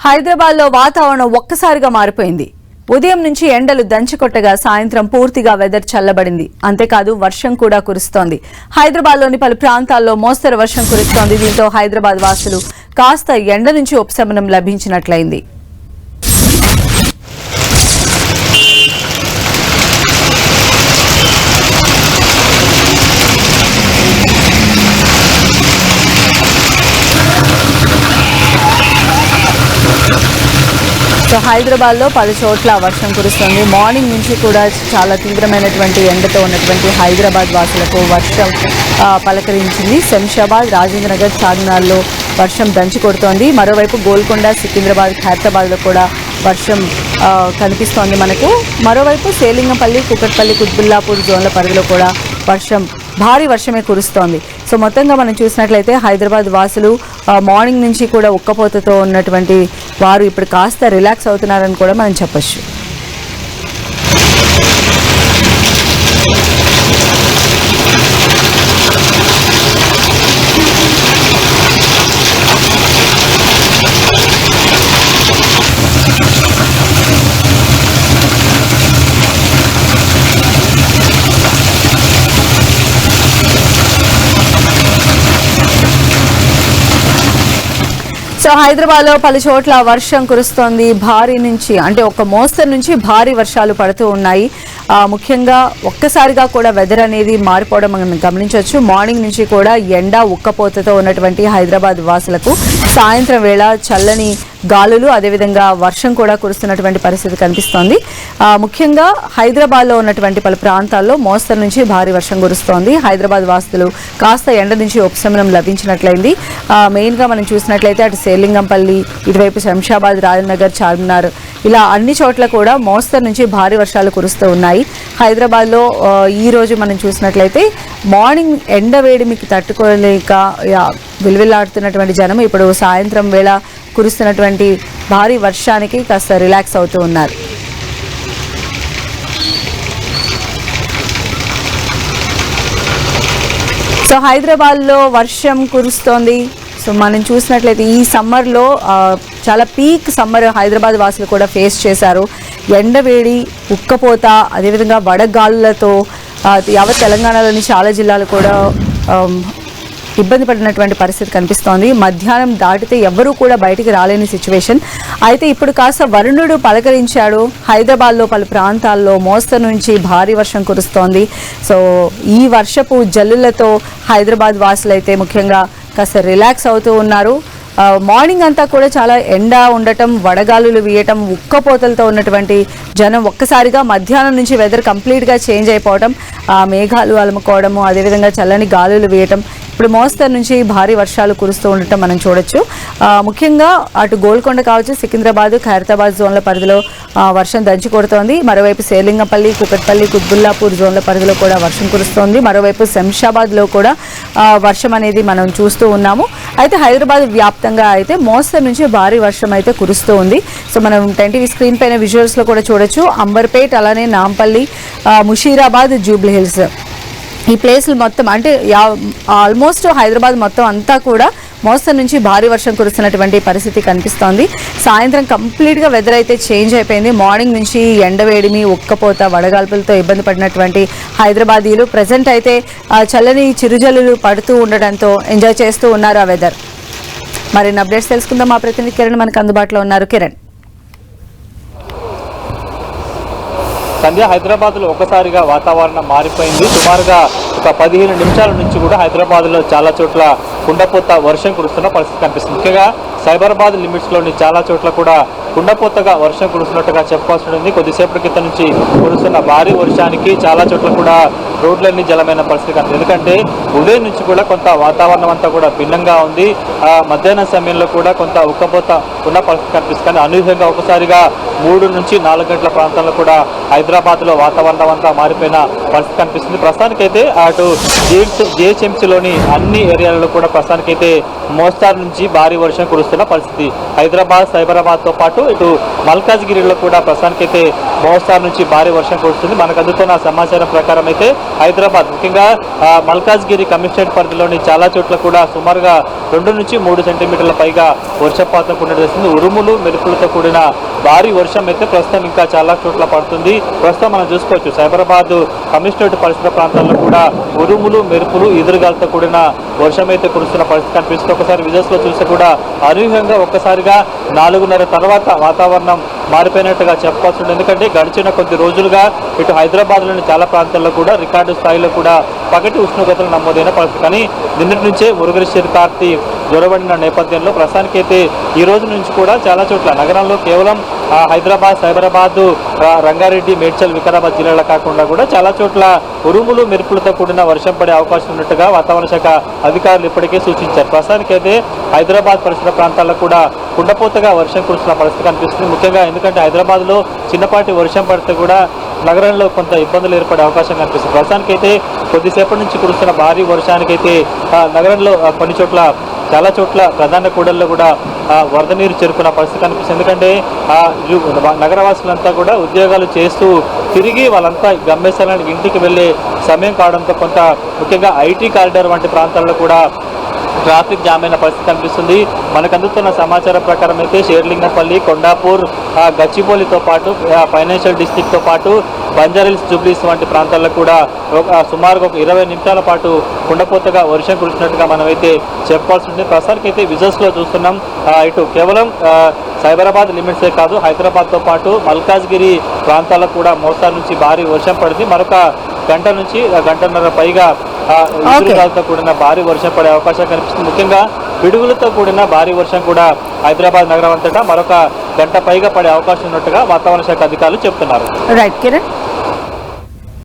హైదరాబాద్ లో వాతావరణం ఒక్కసారిగా మారిపోయింది. ఉదయం నుంచి ఎండలు దంచుకొట్టగా సాయంత్రం పూర్తిగా వెదర్ చల్లబడింది. అంతేకాదు వర్షం కూడా కురుస్తోంది. హైదరాబాద్ లోని పలు ప్రాంతాల్లో మోస్తరు వర్షం కురుస్తోంది. దీంతో హైదరాబాద్ వాసులు కాస్త ఎండ నుంచి ఉపశమనం లభించినట్లయింది. హైదరాబాద్ లో పలు చోట్ల వర్షం కురుస్తుంది. మార్నింగ్ నుంచి కూడా చాలా తీవ్రమైనటువంటి ఎండతో ఉన్నటువంటి హైదరాబాద్ వాసులకు వర్షం పలకరించింది. శంషాబాద్, రాజేంద్ర నగర్, చార్మినార్లో వర్షం దంచి కొడుతోంది. మరోవైపు గోల్కొండ, సికింద్రాబాద్, ఖైరతాబాద్ లో కూడా వర్షం కనిపిస్తోంది మనకు. మరోవైపు సేలింగంపల్లి, కుకట్పల్లి, కుత్బుల్లాపూర్ జోన్ల పరిధిలో కూడా భారీ వర్షమే కురుస్తోంది. సో మొత్తంగా మనం చూసినట్లయితే హైదరాబాద్ వాసులు మార్నింగ్ నుంచి కూడా ఉక్కపోతతో ఉన్నటువంటి వారు ఇప్పుడు కాస్త రిలాక్స్ అవుతున్నారని కూడా మనం చెప్పొచ్చు. సో హైదరాబాద్ లో పలు చోట్ల వర్షం కురుస్తోంది. భారీ నుంచి అంటే ఒక మోస్తరు నుంచి భారీ వర్షాలు పడుతూ ఉన్నాయి. ముఖ్యంగా ఒక్కసారిగా కూడా వెదర్ అనేది మారిపోవడం మనం గమనించవచ్చు. మార్నింగ్ నుంచి కూడా ఎండ ఉక్కపోతతో ఉన్నటువంటి హైదరాబాద్ వాసులకు సాయంత్రం వేళ చల్లని గాలులు అదేవిధంగా వర్షం కూడా కురుస్తున్నటువంటి పరిస్థితి కనిపిస్తోంది. ముఖ్యంగా హైదరాబాద్ లో ఉన్నటువంటి పలు ప్రాంతాల్లో మోస్తరు నుంచి భారీ వర్షం కురుస్తోంది. హైదరాబాద్ వాసులు కాస్త ఎండ నుంచి ఉపశమనం లభించినట్లయింది. మెయిన్ గా మనం చూసినట్లయితే అటు సేలింగంపల్లి, ఇటువైపు శంషాబాద్, రాజనగర్, చార్మినార్ ఇలా అన్ని చోట్ల కూడా మోస్తరు నుంచి భారీ వర్షాలు కురుస్తూ ఉన్నాయి. హైదరాబాద్ లో ఈ రోజు మనం చూసినట్లయితే మార్నింగ్ ఎండ వేడిమికి తట్టుకోలేక విలువిల్లాడుతున్నటువంటి జనం ఇప్పుడు సాయంత్రం వేళ కురుస్తున్నటువంటి భారీ వర్షానికి కాస్త రిలాక్స్ అవుతూ ఉన్నారు. సో హైదరాబాద్ లో వర్షం కురుస్తోంది. సో మనం చూసినట్లయితే ఈ సమ్మర్లో చాలా పీక్ సమ్మర్ హైదరాబాద్ వాసులు కూడా ఫేస్ చేశారు. ఎండవేడి, ఉక్కపోత, అదేవిధంగా వడగాలులతో యావత్ తెలంగాణలోని చాలా జిల్లాలు కూడా ఇబ్బంది పడినటువంటి పరిస్థితి కనిపిస్తోంది. మధ్యాహ్నం దాటితే ఎవరూ కూడా బయటికి రాలేని సిచ్యువేషన్. అయితే ఇప్పుడు కాస్త వరుణుడు పలకరించాడు. హైదరాబాద్లో పలు ప్రాంతాల్లో మోస్తరు నుంచి భారీ వర్షం కురుస్తోంది. సో ఈ వర్షపు జల్లులతో హైదరాబాద్ వాసులైతే ముఖ్యంగా కాస్త రిలాక్స్ అవుతూ ఉన్నారు. మార్నింగ్ అంతా కూడా చాలా ఎండ ఉండటం, వడగాలులు వీయటం, ఉక్కపోతలతో ఉన్నటువంటి జనం ఒక్కసారిగా మధ్యాహ్నం నుంచి వెదర్ కంప్లీట్గా చేంజ్ అయిపోవడం, మేఘాలు అలుముకోవడము, అదేవిధంగా చల్లని గాలులు వీయటం, ఇప్పుడు మోస్తరు నుంచి భారీ వర్షాలు కురుస్తూ ఉండటం మనం చూడొచ్చు. ముఖ్యంగా అటు గోల్కొండ కావచ్చు, సికింద్రాబాద్, ఖైరతాబాద్ జోన్ల పరిధిలో వర్షం దంచి కొడుతోంది. మరోవైపు సేలింగంపల్లి, కుకట్పల్లి, కుత్బుల్లాపూర్ జోన్ల పరిధిలో కూడా వర్షం కురుస్తోంది. మరోవైపు శంషాబాద్లో కూడా వర్షం అనేది మనం చూస్తూ ఉన్నాము. అయితే హైదరాబాద్ వ్యాప్తంగా అయితే మోస్తరు నుంచి భారీ వర్షం అయితే కురుస్తూ ఉంది. సో మనం 10TV స్క్రీన్ పైన విజువల్స్లో కూడా చూడొచ్చు. అంబర్పేట్, అలానే నాంపల్లి, ముషీరాబాద్, జూబ్లీ హిల్స్ ఈ ప్లేస్లు మొత్తం అంటే ఆల్మోస్ట్ హైదరాబాద్ మొత్తం అంతా కూడా మోస్తరు నుంచి భారీ వర్షం కురుస్తున్నటువంటి పరిస్థితి కనిపిస్తోంది. సాయంత్రం కంప్లీట్గా వెదర్ అయితే చేంజ్ అయిపోయింది. మార్నింగ్ నుంచి ఎండవేడిమి, ఉక్కపోత, వడగాల్పులతో ఇబ్బంది పడినటువంటి హైదరాబాదీలు ప్రజెంట్ అయితే చల్లని చిరుజల్లులు పడుతూ ఉండడంతో ఎంజాయ్ చేస్తూ ఉన్నారు ఆ వెదర్. మరిన్ని అప్డేట్స్ తెలుసుకుందాం. మా ప్రతినిధి కిరణ్ మనకు అందుబాటులో ఉన్నారు. కిరణ్, సంధ్య, హైదరాబాద్లో ఒకసారిగా వాతావరణం మారిపోయింది. సుమారుగా ఒక 15 నిమిషాల నుంచి కూడా హైదరాబాద్లో చాలా చోట్ల కుండపోత వర్షం కురుస్తున్న పరిస్థితి కనిపిస్తుంది. ముఖ్యంగా సైబరాబాద్ లిమిట్స్లోని చాలా చోట్ల కూడా కుండపోతగా వర్షం కురుస్తున్నట్టుగా చెప్పుకోవాల్సి ఉంది. కొద్దిసేపటి క్రితం నుంచి కురుస్తున్న భారీ వర్షానికి చాలా చోట్ల కూడా రోడ్లన్నీ జలమైన పరిస్థితి కనిపిస్తుంది. ఎందుకంటే ఉదయం నుంచి కూడా కొంత వాతావరణం అంతా కూడా భిన్నంగా ఉంది. మధ్యాహ్నం సమయంలో కూడా కొంత ఉక్కపోత ఉన్న పరిస్థితి కనిపిస్తుంది. కానీ అనూహ్యంగా ఒకసారిగా 3 నుంచి 4 గంటల ప్రాంతాల్లో కూడా హైదరాబాద్లో వాతావరణం అంతా మారిపోయిన పరిస్థితి కనిపిస్తుంది. ప్రస్తుతానికైతే అటు జిహెచ్ఎంసీలోని అన్ని ఏరియాలలో కూడా ప్రస్తుతానికైతే మోస్తారు నుంచి భారీ వర్షం కురుస్తున్న పరిస్థితి. హైదరాబాద్, సైబరాబాద్తో పాటు ఇటు మల్కాజ్గిరిలో కూడా ప్రస్తుతానికైతే మోస్తారు నుంచి భారీ వర్షం కురుస్తుంది. మనకు అందుతున్న సమాచారం ప్రకారం అయితే హైదరాబాద్ ముఖ్యంగా మల్కాజ్గిరి కమిషనరేట్ పరిధిలోని చాలా చోట్ల కూడా సుమారుగా 2 నుంచి 3 సెంటీమీటర్ల పైగా వర్షపాతం కున్నది. ఉరుములు మెరుపులతో కూడిన భారీ వర్షం అయితే ప్రస్తుతం ఇంకా చాలా చోట్ల పడుతుంది. ప్రస్తుతం మనం చూసుకోవచ్చు సైబరాబాద్ కమిషనరేట్ పరిసర ప్రాంతాల్లో కూడా ఉరుములు మెరుపులు ఎదురుగాలతో కూడిన వర్షం అయితే కురుస్తున్న పరిస్థితి కనిపిస్తుంది. ఒకసారి విజువల్స్ లో చూస్తే కూడా అనూహ్యంగా ఒక్కసారిగా 4:30 తర్వాత వాతావరణం మారిపోయినట్టుగా చెప్పాల్సి ఉంటుంది. ఎందుకంటే గడిచిన కొద్ది రోజులుగా ఇటు హైదరాబాద్లోని చాలా ప్రాంతాల్లో కూడా రికార్డు స్థాయిలో కూడా పగటి ఉష్ణోగ్రతలు నమోదైన పరిస్థితి. కానీ నిన్నటి నుంచే మురుగేశ్వరి కార్తీ జ్వరబడిన నేపథ్యంలో ప్రస్తుతానికైతే ఈ రోజు నుంచి కూడా చాలా చోట్ల నగరంలో కేవలం హైదరాబాద్, సైబరాబాద్, రంగారెడ్డి, మేడ్చల్, వికారాబాద్ జిల్లాలో కాకుండా కూడా చాలా చోట్ల ఉరుములు మెరుపులతో కూడిన వర్షం పడే అవకాశం ఉన్నట్టుగా వాతావరణ శాఖ అధికారులు ఇప్పటికే సూచించారు. ప్రస్తుతానికైతే హైదరాబాద్ పరిసర ప్రాంతాల్లో కూడా కుండపోతగా వర్షం కురుస్తున్న పరిస్థితి కనిపిస్తుంది. ముఖ్యంగా ఎందుకంటే హైదరాబాద్లో చిన్నపాటి వర్షం పడితే కూడా నగరంలో కొంత ఇబ్బందులు ఏర్పడే అవకాశం కనిపిస్తుంది. ప్రస్తుతానికైతే కొద్దిసేపటి నుంచి కురుస్తున్న భారీ వర్షానికైతే నగరంలో కొన్ని చోట్ల చాలా చోట్ల ప్రధాన కూడల్లో కూడా వరద నీరు చేరుకున్న పరిస్థితి కనిపిస్తుంది. ఎందుకంటే నగరవాసులంతా కూడా ఉద్యోగాలు చేస్తూ తిరిగి వాళ్ళంతా గమ్యస్థానానికి ఇంటికి వెళ్ళే సమయం కావడంతో కొంత ముఖ్యంగా ఐటీ కారిడార్ వంటి ప్రాంతాల్లో కూడా ట్రాఫిక్ జామ్ అయిన పరిస్థితి కనిపిస్తుంది. మనకు అందుతున్న సమాచారం ప్రకారం అయితే షేర్లింగంపల్లి, కొండాపూర్, గచ్చిబౌలితో పాటు ఫైనాన్షియల్ డిస్ట్రిక్ట్తో పాటు బంజారాహిల్స్, జూబ్లీస్ వంటి ప్రాంతాల్లో కూడా సుమారుగా 20 నిమిషాల పాటు కుండపోతగా వర్షం కురిసినట్టుగా మనమైతే చెప్పాల్సి ఉంటుంది. ప్రస్తుతానికి అయితే విజువల్స్లో చూస్తున్నాం. ఇటు కేవలం సైబరాబాద్ లిమిట్సే కాదు, హైదరాబాద్తో పాటు మల్కాజ్గిరి ప్రాంతాలకు కూడా మోస్తారు నుంచి భారీ వర్షం పడింది. మరొక గంట నుంచి గంటన్నర పైగా ఎదురుగాలతో కూడిన భారీ వర్షం పడే అవకాశం కనిపిస్తుంది. ముఖ్యంగా పిడుగులతో కూడిన భారీ వర్షం కూడా హైదరాబాద్ నగరం అంతటా మరొక గంట పైగా పడే అవకాశం ఉన్నట్టుగా వాతావరణ శాఖ అధికారులు చెప్తున్నారు. రైట్ కిరణ్.